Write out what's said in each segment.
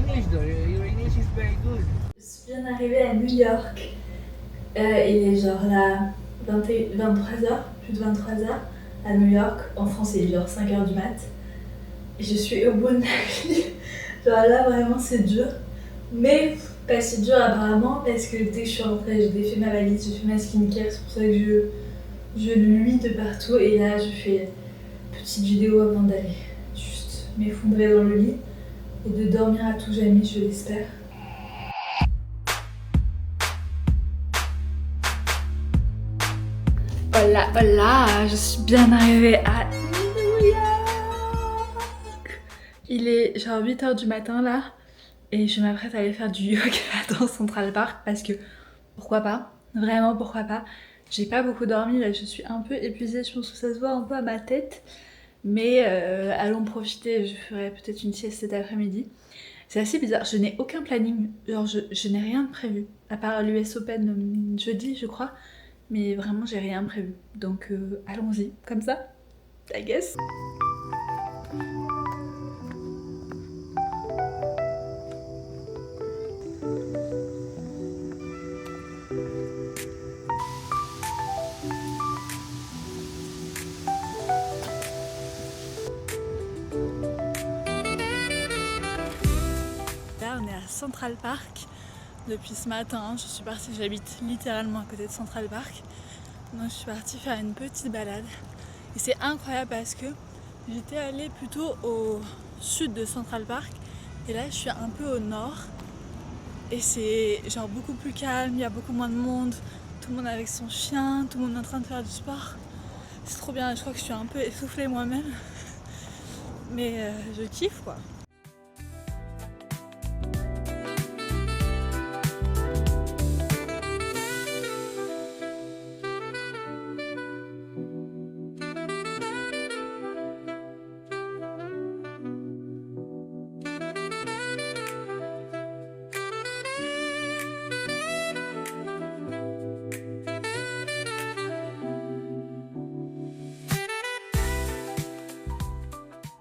English though. Your English is very good. Je suis bien arrivée à New York. Il est genre là 23h, plus de 23h à New York. En France, il est genre 5h du mat. Et je suis au bout de ma vie. Genre là, vraiment, c'est dur. Mais pas si dur apparemment parce que dès que je suis rentrée, j'ai défait ma valise, j'ai fait ma skincare. C'est pour ça que je luis de partout. Et là, je fais une petite vidéo avant d'aller juste m'effondrer dans le lit et de dormir à tout jamais, je l'espère. Voilà, voilà, je suis bien arrivée à New York. Il est genre 8h du matin là et je m'apprête à aller faire du yoga dans Central Park parce que pourquoi pas, vraiment pourquoi pas. J'ai pas beaucoup dormi là, je suis un peu épuisée, je pense que ça se voit un peu à ma tête. Mais allons profiter, je ferai peut-être une sieste cet après-midi. C'est assez bizarre, je n'ai aucun planning, genre je n'ai rien de prévu, à part l'US Open jeudi je crois. Mais vraiment, j'ai rien prévu. Donc, allons-y, comme ça, I guess. Là, on est à Central Park depuis ce matin. Je suis partie, j'habite littéralement à côté de Central Park. Donc, je suis partie faire une petite balade. Et c'est incroyable parce que j'étais allée plutôt au sud de Central Park. Et là, je suis un peu au nord. Et c'est genre beaucoup plus calme, il y a beaucoup moins de monde. Tout le monde avec son chien, tout le monde est en train de faire du sport. C'est trop bien, je crois que je suis un peu essoufflée moi-même. Mais je kiffe quoi.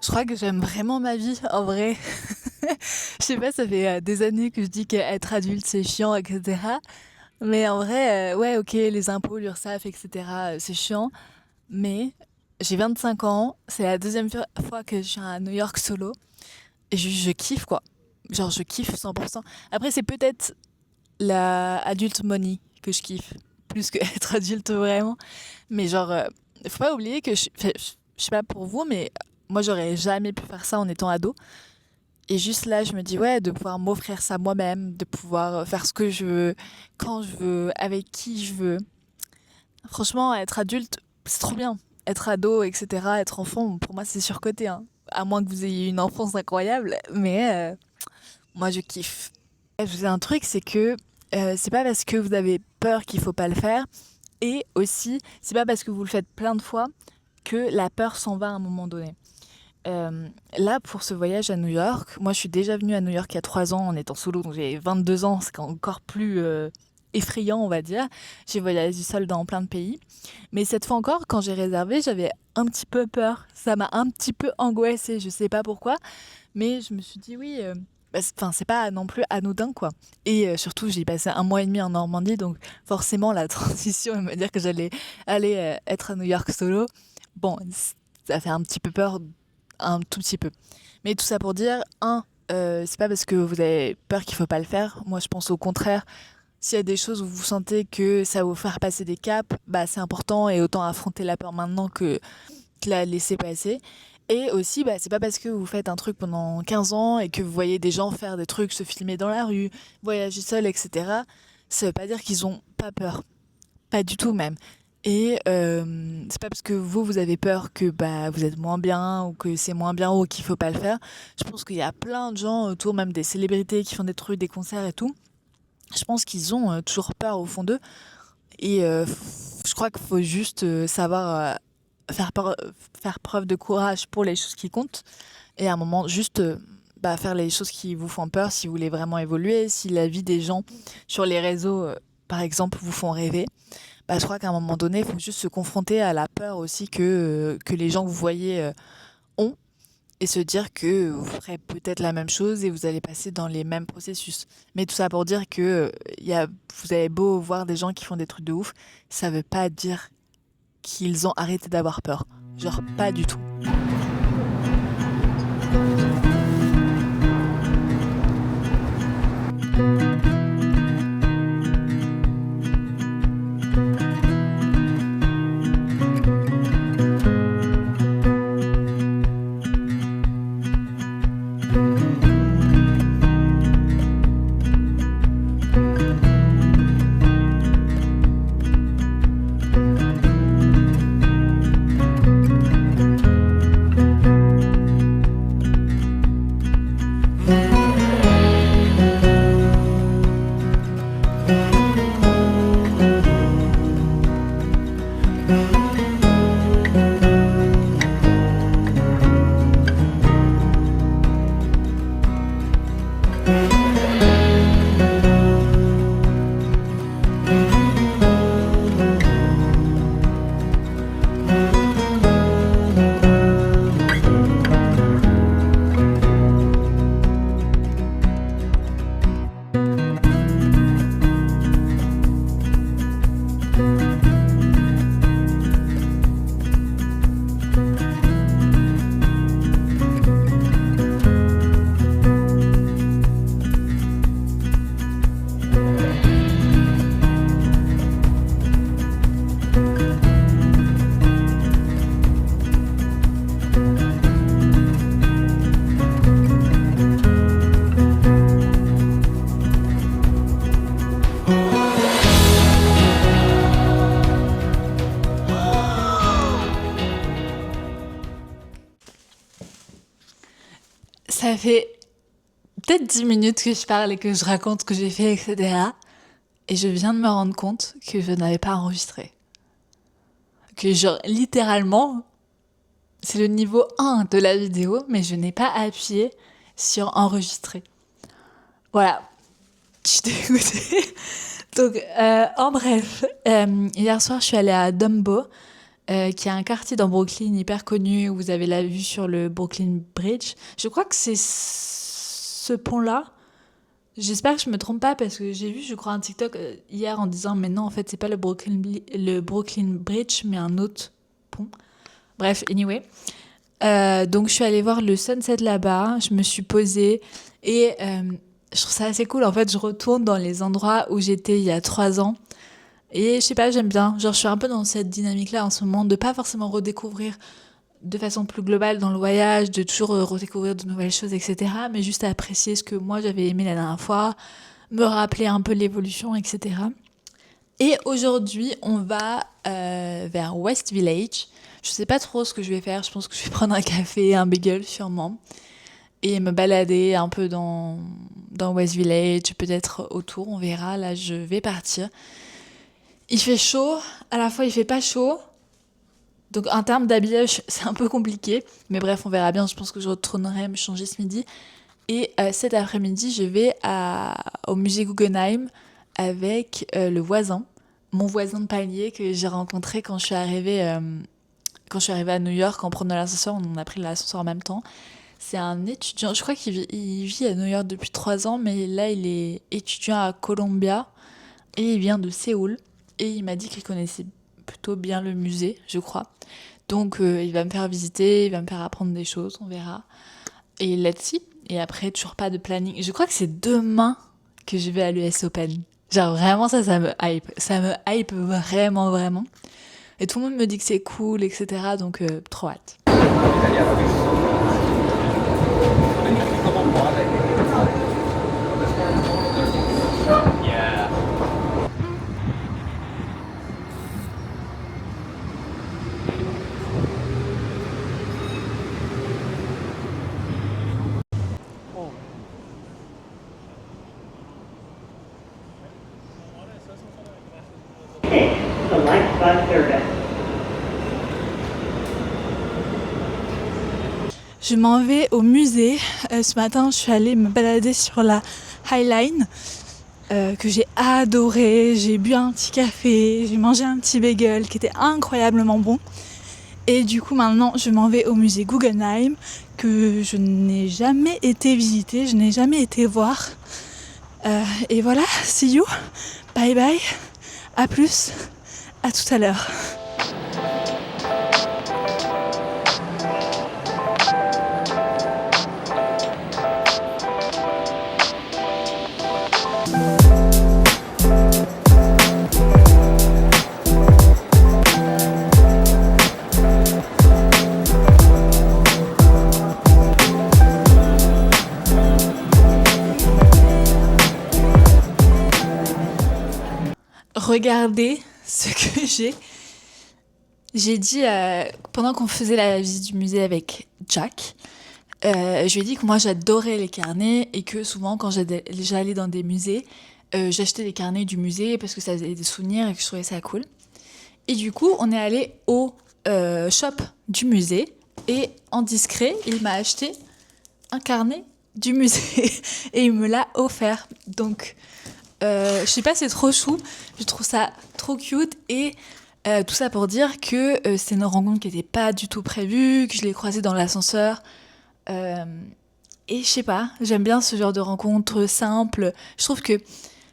Je crois que j'aime vraiment ma vie en vrai. Je sais pas, ça fait des années que je dis qu'être adulte c'est chiant, etc. Mais en vrai, ouais, ok, les impôts, l'URSSAF, etc., c'est chiant. Mais j'ai 25 ans, c'est la deuxième fois que je suis à New York solo. Et je kiffe quoi. Genre, je kiffe 100%. Après, c'est peut-être la adulte money que je kiffe. Plus que être adulte vraiment. Mais genre, faut pas oublier que je sais pas pour vous, mais moi j'aurais jamais pu faire ça en étant ado. Et juste là, je me dis, ouais, de pouvoir m'offrir ça moi-même, de pouvoir faire ce que je veux, quand je veux, avec qui je veux. Franchement, être adulte, c'est trop bien. Être ado, etc., être enfant, pour moi, c'est surcoté. Hein. À moins que vous ayez une enfance incroyable, mais moi, je kiffe. Je vous dis un truc, c'est que c'est pas parce que vous avez peur qu'il faut pas le faire. Et aussi, c'est pas parce que vous le faites plein de fois que la peur s'en va à un moment donné. Là, pour ce voyage à New York, moi je suis déjà venue à New York il y a 3 ans en étant solo, donc j'ai 22 ans, c'est encore plus effrayant, on va dire. J'ai voyagé seule dans plein de pays. Mais cette fois encore, quand j'ai réservé, j'avais un petit peu peur. Ça m'a un petit peu angoissée, je sais pas pourquoi. Mais je me suis dit, oui, enfin, c'est pas non plus anodin, quoi. Et surtout, j'ai passé 1 mois et demi en Normandie, donc forcément, la transition et me dire que j'allais aller être à New York solo, bon, ça fait un petit peu peur un tout petit peu. Mais tout ça pour dire, c'est pas parce que vous avez peur qu'il faut pas le faire. Moi, je pense au contraire. S'il y a des choses où vous sentez que ça va vous faire passer des caps, bah c'est important et autant affronter la peur maintenant que la laisser passer. Et aussi, bah, c'est pas parce que vous faites un truc pendant 15 ans et que vous voyez des gens faire des trucs, se filmer dans la rue, voyager seul, etc. Ça veut pas dire qu'ils ont pas peur. Pas du tout même. Et c'est pas parce que vous avez peur que bah, vous êtes moins bien ou que c'est moins bien ou qu'il faut pas le faire. Je pense qu'il y a plein de gens autour, même des célébrités qui font des trucs, des concerts et tout. Je pense qu'ils ont toujours peur au fond d'eux. Et je crois qu'il faut juste savoir faire preuve de courage pour les choses qui comptent. Et à un moment, juste bah, faire les choses qui vous font peur si vous voulez vraiment évoluer, si la vie des gens sur les réseaux, par exemple, vous font rêver. Bah, je crois qu'à un moment donné, il faut juste se confronter à la peur aussi que les gens que vous voyez ont. et se dire que vous ferez peut-être la même chose et vous allez passer dans les mêmes processus. Mais tout ça pour dire que vous avez beau voir des gens qui font des trucs de ouf, ça veut pas dire qu'ils ont arrêté d'avoir peur. Genre pas du tout. Ça fait peut-être 10 minutes que je parle et que je raconte ce que j'ai fait, etc. Et je viens de me rendre compte que je n'avais pas enregistré. Que genre, littéralement, c'est le niveau 1 de la vidéo, mais je n'ai pas appuyé sur enregistrer. Voilà. Je suis dégoûtée. Donc, en bref, hier soir, je suis allée à Dumbo, qui est un quartier dans Brooklyn hyper connu, où vous avez la vue sur le Brooklyn Bridge. Je crois que c'est ce pont-là. J'espère que je me trompe pas, parce que j'ai vu, je crois, un TikTok hier en disant « Mais non, en fait, c'est pas le Brooklyn Bridge, mais un autre pont. » Bref, anyway. Donc, je suis allée voir le sunset là-bas, je me suis posée, et je trouve ça assez cool. En fait, je retourne dans les endroits où j'étais il y a 3 ans. Et je sais pas, j'aime bien. Genre, je suis un peu dans cette dynamique-là en ce moment, de pas forcément redécouvrir de façon plus globale dans le voyage, de toujours redécouvrir de nouvelles choses, etc. Mais juste apprécier ce que moi j'avais aimé la dernière fois, me rappeler un peu l'évolution, etc. Et aujourd'hui, on va vers West Village. Je sais pas trop ce que je vais faire. Je pense que je vais prendre un café, un bagel sûrement, et me balader un peu dans West Village, peut-être autour, on verra. Là, je vais partir. Il fait chaud, à la fois il fait pas chaud. Donc en termes d'habillage, c'est un peu compliqué. Mais bref, on verra bien. Je pense que je retournerai me changer ce midi. Et cet après-midi, je vais au musée Guggenheim avec le voisin. Mon voisin de palier que j'ai rencontré quand je suis arrivée à New York en prenant l'ascenseur. On a pris l'ascenseur en même temps. C'est un étudiant. Je crois qu'il vit à New York depuis 3 ans. Mais là, il est étudiant à Columbia. Et il vient de Séoul. Et il m'a dit qu'il connaissait plutôt bien le musée, je crois. Donc il va me faire visiter, il va me faire apprendre des choses, on verra. Et let's see. Et après, toujours pas de planning. Je crois que c'est demain que je vais à l'US Open. Genre vraiment ça me hype. Ça me hype vraiment, vraiment. Et tout le monde me dit que c'est cool, etc. Donc trop hâte. Je m'en vais au musée. Ce matin, je suis allée me balader sur la High Line, que j'ai adoré. J'ai bu un petit café, j'ai mangé un petit bagel qui était incroyablement bon. Et du coup maintenant je m'en vais au musée Guggenheim que je n'ai jamais été visiter, je n'ai jamais été voir. Et voilà, see you, bye bye, à plus, à tout à l'heure. Regardez ce que j'ai dit pendant qu'on faisait la visite du musée avec Jack. Je lui ai dit que moi j'adorais les carnets et que souvent quand j'allais dans des musées, j'achetais les carnets du musée parce que ça faisait des souvenirs et que je trouvais ça cool. Et du coup, on est allé au shop du musée et en discret, il m'a acheté un carnet du musée et il me l'a offert. Donc, je sais pas, c'est trop chou. Je trouve ça trop cute et tout ça pour dire que c'est une rencontre qui n'était pas du tout prévue, que je l'ai croisée dans l'ascenseur. Et je sais pas, j'aime bien ce genre de rencontres simples. Je trouve que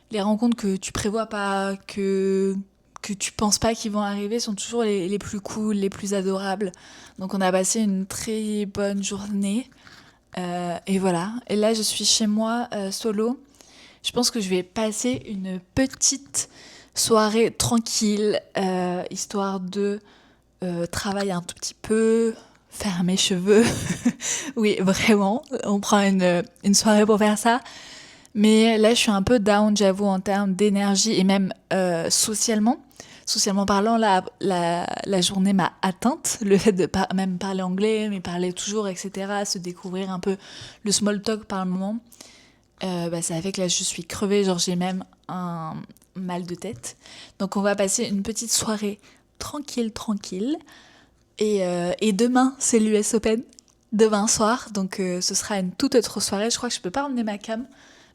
les rencontres que tu prévois pas, que tu penses pas qu'ils vont arriver sont toujours les plus cool, les plus adorables. Donc on a passé une très bonne journée. Et voilà. Et là, je suis chez moi solo. Je pense que je vais passer une petite soirée tranquille, histoire de travailler un tout petit peu, faire mes cheveux. Oui, vraiment, on prend une soirée pour faire ça. Mais là, je suis un peu down, j'avoue, en termes d'énergie et même socialement. Socialement parlant, la journée m'a atteinte. Le fait de même parler anglais, mais parler toujours, etc., se découvrir un peu le small talk par le moment, ça fait que là, je suis crevée, genre j'ai même un mal de tête. Donc on va passer une petite soirée tranquille. Et demain, c'est l'US Open, demain soir. Donc ce sera une toute autre soirée. Je crois que je peux pas emmener ma cam.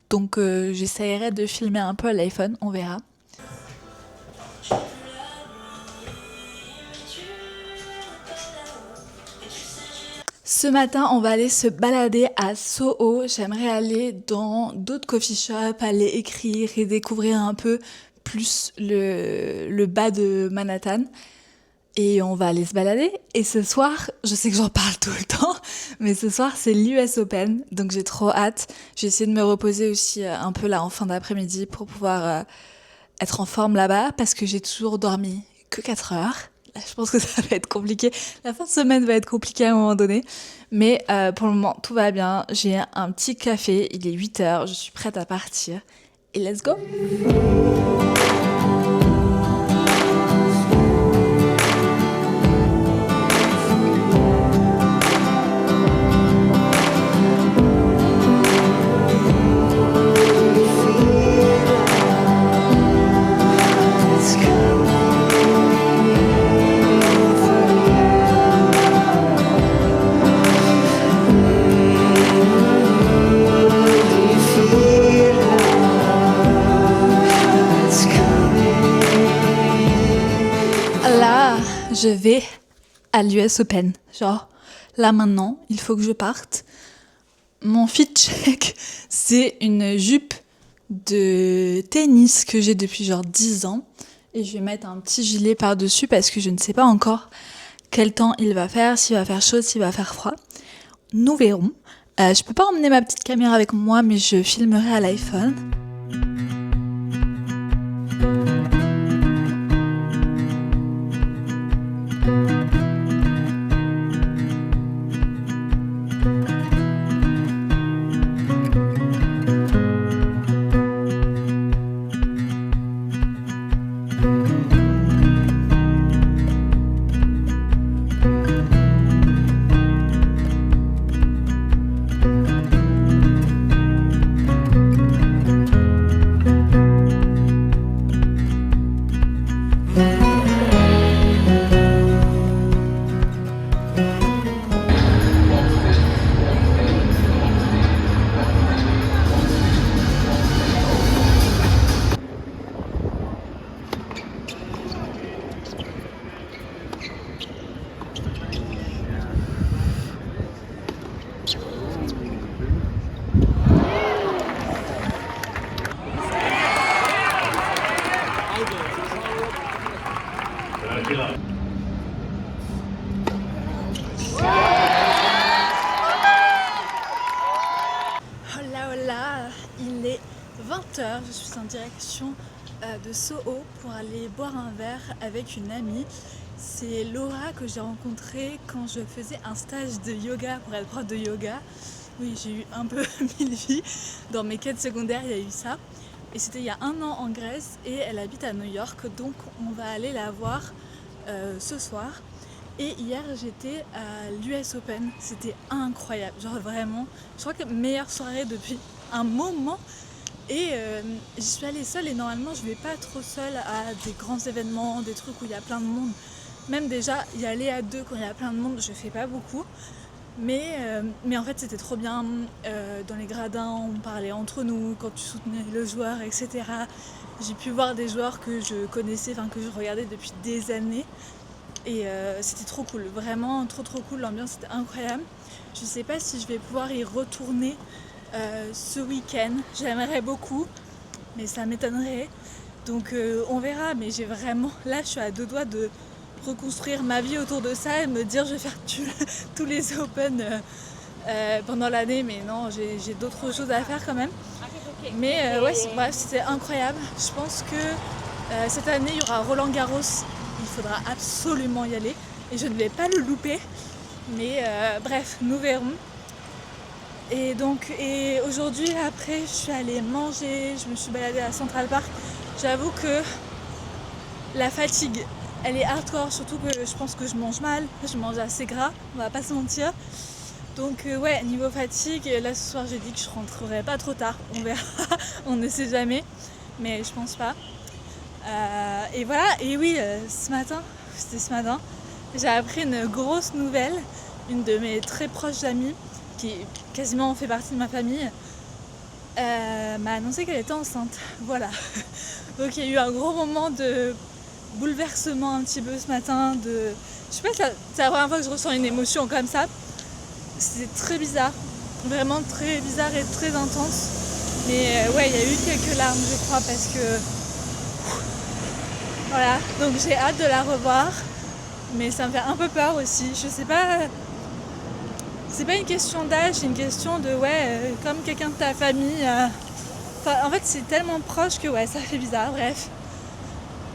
Donc j'essaierai de filmer un peu à l'iPhone, on verra. Ce matin, on va aller se balader à Soho. J'aimerais aller dans d'autres coffee shops, aller écrire et découvrir un peu plus le bas de Manhattan. Et on va aller se balader. Et ce soir, je sais que j'en parle tout le temps, mais ce soir, c'est l'US Open. Donc j'ai trop hâte. Je vais essayer de me reposer aussi un peu là en fin d'après-midi pour pouvoir être en forme là-bas, parce que j'ai toujours dormi que 4 heures. Là, je pense que ça va être compliqué. La fin de semaine va être compliquée à un moment donné. Mais pour le moment, tout va bien. J'ai un petit café. Il est 8 heures. Je suis prête à partir. Et let's go! Je vais à l'US Open. Genre, là maintenant, il faut que je parte. Mon fit check, c'est une jupe de tennis que j'ai depuis genre 10 ans. Et je vais mettre un petit gilet par-dessus parce que je ne sais pas encore quel temps il va faire, s'il va faire chaud, s'il va faire froid. Nous verrons. Je peux pas emmener ma petite caméra avec moi, mais je filmerai à l'iPhone. Hola hola, il est 20h, je suis en direction de Soho pour aller boire un verre avec une amie. C'est Laura que j'ai rencontrée quand je faisais un stage de yoga pour être prof de yoga. Oui, j'ai eu un peu 1000 vies. Dans mes quêtes secondaires, il y a eu ça. Et c'était il y a 1 an en Grèce et elle habite à New York, donc on va aller la voir ce soir. Et hier j'étais à l'US Open, c'était incroyable, genre vraiment, je crois que meilleure soirée depuis un moment. Et j'y suis allée seule et normalement je vais pas trop seule à des grands événements, des trucs où il y a plein de monde. Même déjà y aller à deux quand il y a plein de monde, je fais pas beaucoup. Mais en fait c'était trop bien, dans les gradins on parlait entre nous quand tu soutenais le joueur, etc. J'ai pu voir des joueurs que je connaissais, enfin que je regardais depuis des années. Et c'était trop cool, vraiment trop cool, l'ambiance était incroyable. Je sais pas si je vais pouvoir y retourner ce week-end, j'aimerais beaucoup, mais ça m'étonnerait. Donc on verra, mais j'ai vraiment, là je suis à deux doigts de reconstruire ma vie autour de ça et me dire je vais faire tous les Open pendant l'année, mais non, j'ai d'autres choses à faire quand même. Mais ouais, bref, c'était incroyable. Je pense que cette année il y aura Roland Garros, il faudra absolument y aller et je ne vais pas le louper. Mais bref, nous verrons. Et aujourd'hui, après, je suis allée manger, je me suis baladée à Central Park. J'avoue que la fatigue, elle est hardcore, surtout que je pense que je mange mal, je mange assez gras, on va pas se mentir. Donc ouais, niveau fatigue, là ce soir j'ai dit que je rentrerai pas trop tard, on verra, on ne sait jamais, mais je pense pas. Et voilà, et oui, ce matin, j'ai appris une grosse nouvelle. Une de mes très proches amies, qui quasiment fait partie de ma famille, m'a annoncé qu'elle était enceinte. Voilà. Donc il y a eu un gros moment de bouleversement un petit peu ce matin. Je sais pas, c'est la première fois que je ressens une émotion comme ça. C'était très bizarre, vraiment très bizarre et très intense. Mais ouais, il y a eu quelques larmes, je crois, parce que voilà. Donc j'ai hâte de la revoir, mais ça me fait un peu peur aussi. Je sais pas. C'est pas une question d'âge, c'est une question de ouais, comme quelqu'un de ta famille. En fait, c'est tellement proche que ouais, ça fait bizarre. Bref.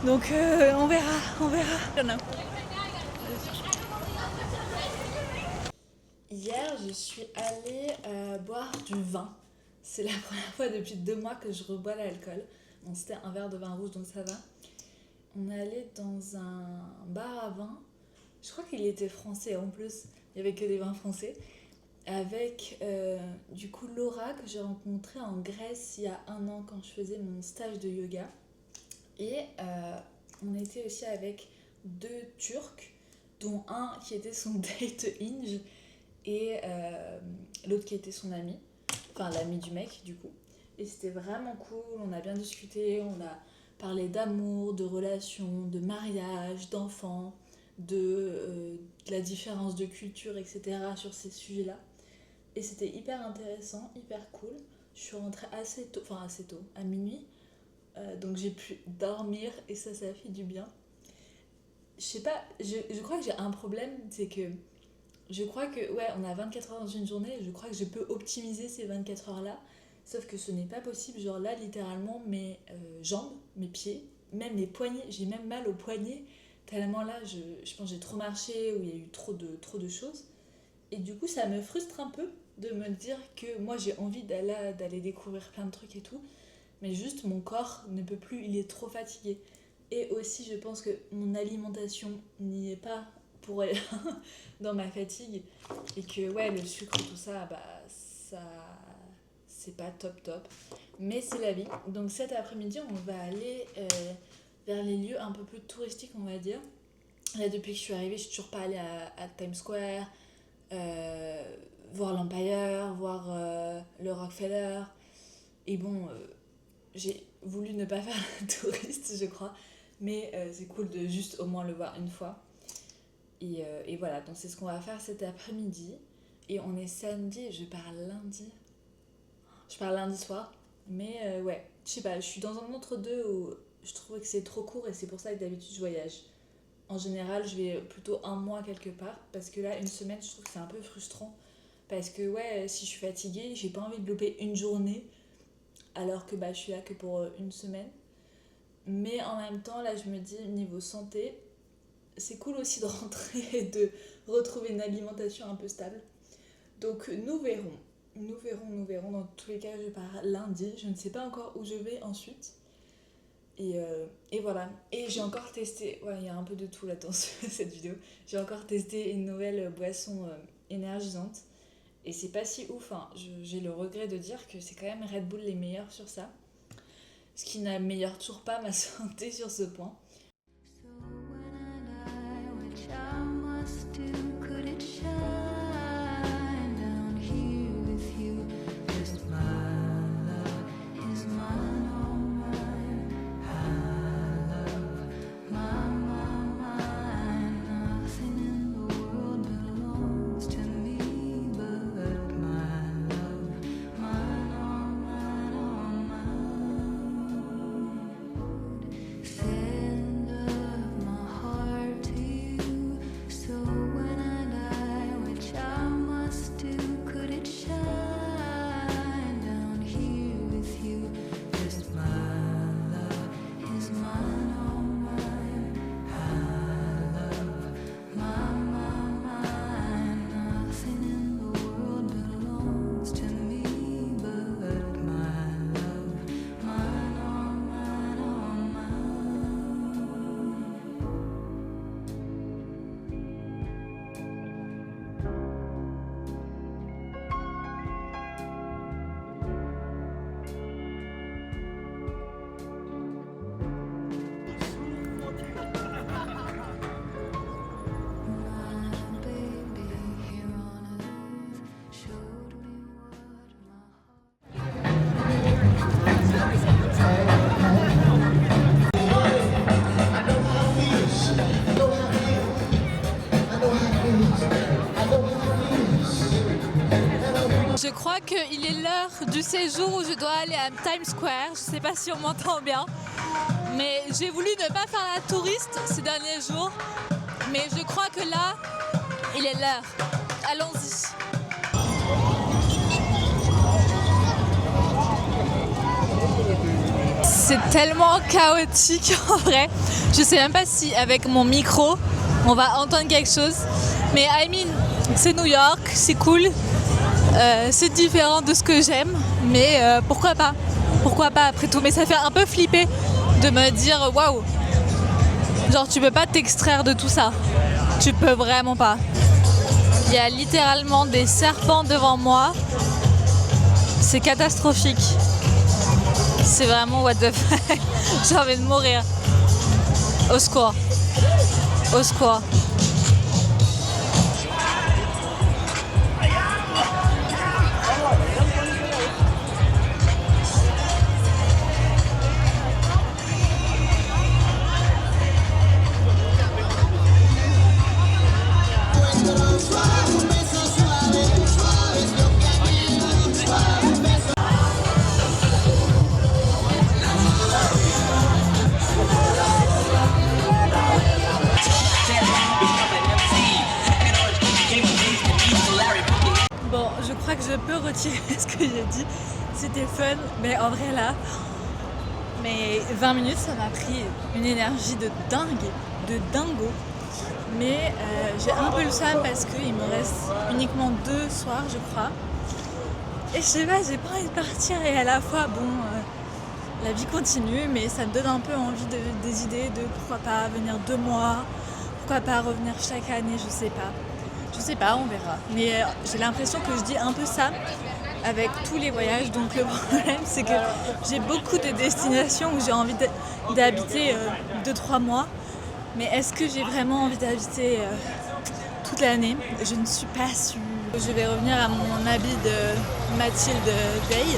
Donc on verra, on verra. Hier, je suis allée boire du vin. C'est la première fois depuis 2 mois que je rebois l'alcool. Bon, c'était un verre de vin rouge, donc ça va. On est allé dans un bar à vin. Je crois qu'il était français en plus. Il n'y avait que des vins français. Avec du coup Laura que j'ai rencontrée en Grèce il y a 1 an quand je faisais mon stage de yoga. Et on était aussi avec 2 Turcs, dont un qui était son date Hinge et l'autre qui était son ami, enfin l'ami du mec du coup. Et c'était vraiment cool, on a bien discuté, on a parlé d'amour, de relations, de mariage, d'enfants, de la différence de culture, etc. sur ces sujets-là. Et c'était hyper intéressant, hyper cool. Je suis rentrée assez tôt, à minuit. Donc j'ai pu dormir et ça fait du bien. Je sais pas, je crois que j'ai un problème, c'est que je crois que, ouais, on a 24 heures dans une journée, et je crois que je peux optimiser ces 24 heures-là. Sauf que ce n'est pas possible, genre là, littéralement, mes jambes, mes pieds, même mes poignets, j'ai même mal aux poignets. Tellement là, je pense que j'ai trop marché ou il y a eu trop de choses. Et du coup, ça me frustre un peu de me dire que moi j'ai envie d'aller découvrir plein de trucs et tout, mais juste mon corps ne peut plus, il est trop fatigué. Et aussi, je pense que mon alimentation n'y est pas pour rien dans ma fatigue, et que ouais, le sucre, tout ça, bah ça, c'est pas top. Mais c'est la vie. Donc cet après-midi, on va aller vers les lieux un peu plus touristiques, on va dire. Là, depuis que je suis arrivée, je suis toujours pas allée à Times Square. Voir l'Empire, voir le Rockefeller. Et bon, j'ai voulu ne pas faire un touriste, je crois, mais c'est cool de juste au moins le voir une fois. Et voilà, donc c'est ce qu'on va faire cet après-midi. Et on est samedi, je pars lundi. Je pars lundi soir, mais je sais pas, je suis dans un entre-deux où je trouve que c'est trop court et c'est pour ça que d'habitude je voyage En général, je vais plutôt un mois quelque part parce que là, une semaine, je trouve que c'est un peu frustrant. Parce que ouais, si je suis fatiguée, j'ai pas envie de louper une journée alors que bah, je suis là que pour une semaine. Mais en même temps, là, je me dis, niveau santé, c'est cool aussi de rentrer et de retrouver une alimentation un peu stable. Donc nous verrons. Nous verrons, nous verrons. Dans tous les cas, je pars lundi. Je ne sais pas encore où je vais ensuite. Et voilà. Et j'ai encore testé, ouais, il y a un peu de tout là dans cette vidéo. J'ai encore testé une nouvelle boisson énergisante. Et c'est pas si ouf, hein. J'ai le regret de dire que c'est quand même Red Bull les meilleurs sur ça. Ce qui n'améliore toujours pas ma santé sur ce point. Je crois qu'il est l'heure du séjour où je dois aller à Times Square. Je sais pas si on m'entend bien, mais j'ai voulu ne pas faire la touriste ces derniers jours. Mais je crois que là, il est l'heure. Allons-y. C'est tellement chaotique en vrai. Je sais même pas si avec mon micro, on va entendre quelque chose. Mais I mean, c'est New York, c'est cool. C'est différent de ce que j'aime, mais pourquoi pas? Pourquoi pas après tout? Mais ça fait un peu flipper de me dire waouh, genre tu peux pas t'extraire de tout ça. Tu peux vraiment pas. Il y a littéralement des serpents devant moi. C'est catastrophique. C'est vraiment what the fuck. J'ai envie de mourir. Au secours. Au secours. Bon, je crois que je peux retirer ce que j'ai dit. C'était fun, mais en vrai là, mais 20 minutes, ça m'a pris une énergie de dingue, de dingo. Mais j'ai un peu le seum parce qu'il me reste uniquement 2 soirs, je crois. Et je sais pas, j'ai pas envie de partir et à la fois, bon, la vie continue, mais ça me donne un peu envie des idées de pourquoi pas venir 2 mois, pourquoi pas revenir chaque année, je sais pas. Je sais pas, on verra. Mais j'ai l'impression que je dis un peu ça avec tous les voyages. Donc le problème, c'est que j'ai beaucoup de destinations où j'ai envie d'habiter 2-3 mois. Mais est-ce que j'ai vraiment envie d'habiter toute l'année? Je ne suis pas sûre. Je vais revenir à mon habit de Mathilde Veil.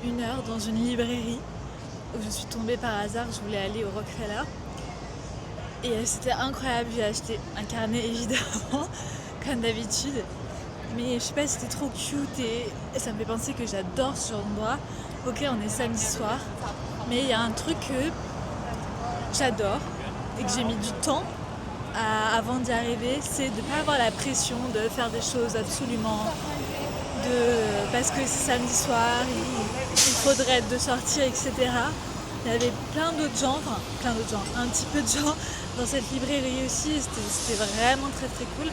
1 heure dans une librairie où je suis tombée par hasard, je voulais aller au Rockefeller. Et c'était incroyable, j'ai acheté un carnet évidemment, comme d'habitude. Mais je sais pas, c'était trop cute et ça me fait penser que j'adore ce genre d'endroit. Ok, on est samedi soir, mais il y a un truc que j'adore et que j'ai mis du temps avant d'y arriver, c'est de ne pas avoir la pression de faire des choses absolument, parce que c'est samedi soir, il faudrait de sortir, etc. Il y avait plein d'autres gens, un petit peu de gens dans cette librairie aussi, et c'était vraiment très très cool.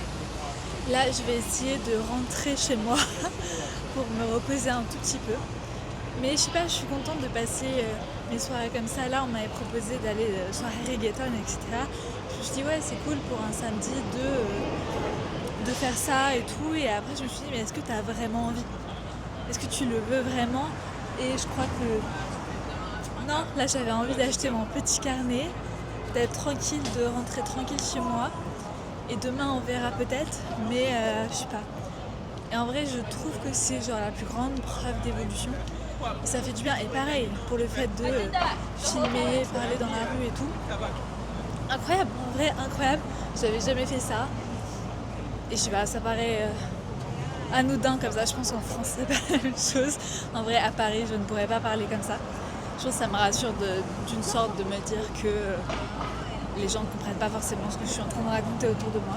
Là, je vais essayer de rentrer chez moi pour me reposer un tout petit peu. Mais je sais pas, je suis contente de passer mes soirées comme ça. Là, on m'avait proposé d'aller soirée reggaeton, etc. Je me suis dit, ouais, c'est cool pour un samedi de faire ça et tout. Et après, je me suis dit, mais est-ce que tu as vraiment envie? Est-ce que tu le veux vraiment? Et je crois que non, là, j'avais envie d'acheter mon petit carnet, d'être tranquille, de rentrer tranquille chez moi. Et demain, on verra peut-être, mais je sais pas. Et en vrai, je trouve que c'est genre la plus grande preuve d'évolution. Et ça fait du bien. Et pareil, pour le fait de filmer, parler dans la rue et tout. Incroyable, en vrai, incroyable. J'avais jamais fait ça. Et je sais pas, ça paraît anodin comme ça. Je pense qu'en France, c'est pas la même chose. En vrai, à Paris, je ne pourrais pas parler comme ça. Je pense que ça me rassure d'une sorte de me dire que les gens ne comprennent pas forcément ce que je suis en train de raconter autour de moi.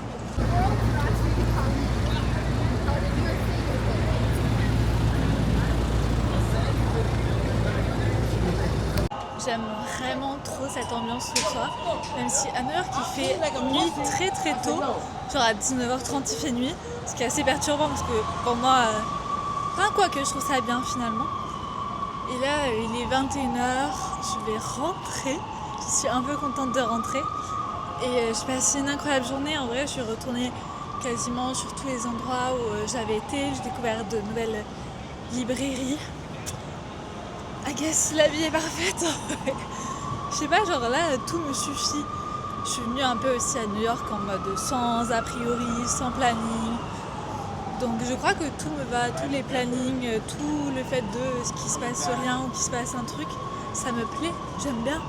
J'aime vraiment trop cette ambiance ce soir, même si à New York il fait nuit très très tôt, genre à 19h30 il fait nuit, ce qui est assez perturbant parce que pour moi, quoique je trouve ça bien finalement. Et là il est 21h, je vais rentrer, je suis un peu contente de rentrer. Et j'ai passé une incroyable journée, en vrai je suis retournée quasiment sur tous les endroits où j'avais été, j'ai découvert de nouvelles librairies. I guess la vie est parfaite. Je sais pas, genre là tout me suffit. Je suis venue un peu aussi à New York en mode sans a priori, sans planning. Donc je crois que tout me va, tous les plannings, tout le fait de ce qui se passe rien ou qu'il se passe un truc, ça me plaît, j'aime bien.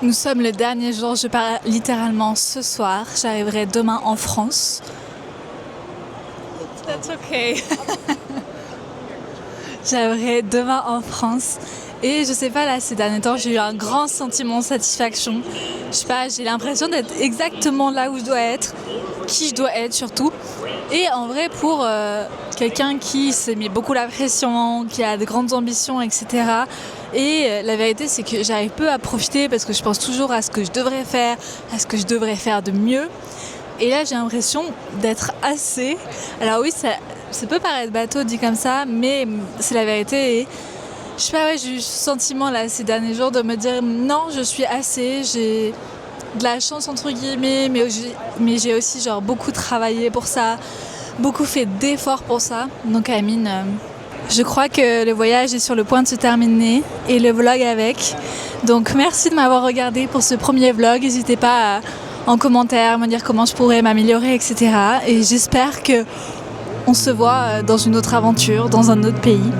Nous sommes le dernier jour, je pars littéralement ce soir. J'arriverai demain en France. That's okay. J'arriverai demain en France. Et je sais pas, là, ces derniers temps, j'ai eu un grand sentiment de satisfaction. Je sais pas, j'ai l'impression d'être exactement là où je dois être, qui je dois être surtout. Et en vrai, pour quelqu'un qui s'est mis beaucoup la pression, qui a de grandes ambitions, etc. Et la vérité, c'est que j'arrive peu à profiter parce que je pense toujours à ce que je devrais faire, à ce que je devrais faire de mieux. Et là, j'ai l'impression d'être assez. Alors oui, ça peut paraître bateau dit comme ça, mais c'est la vérité. Et je sais pas, ouais, j'ai eu ce sentiment là ces derniers jours de me dire non, je suis assez, j'ai de la chance entre guillemets, mais j'ai aussi genre beaucoup travaillé pour ça, beaucoup fait d'efforts pour ça. Donc Amine, je crois que le voyage est sur le point de se terminer et le vlog avec. Donc merci de m'avoir regardé pour ce premier vlog. N'hésitez pas en commentaire me dire comment je pourrais m'améliorer, etc. Et j'espère qu'on se voit dans une autre aventure, dans un autre pays.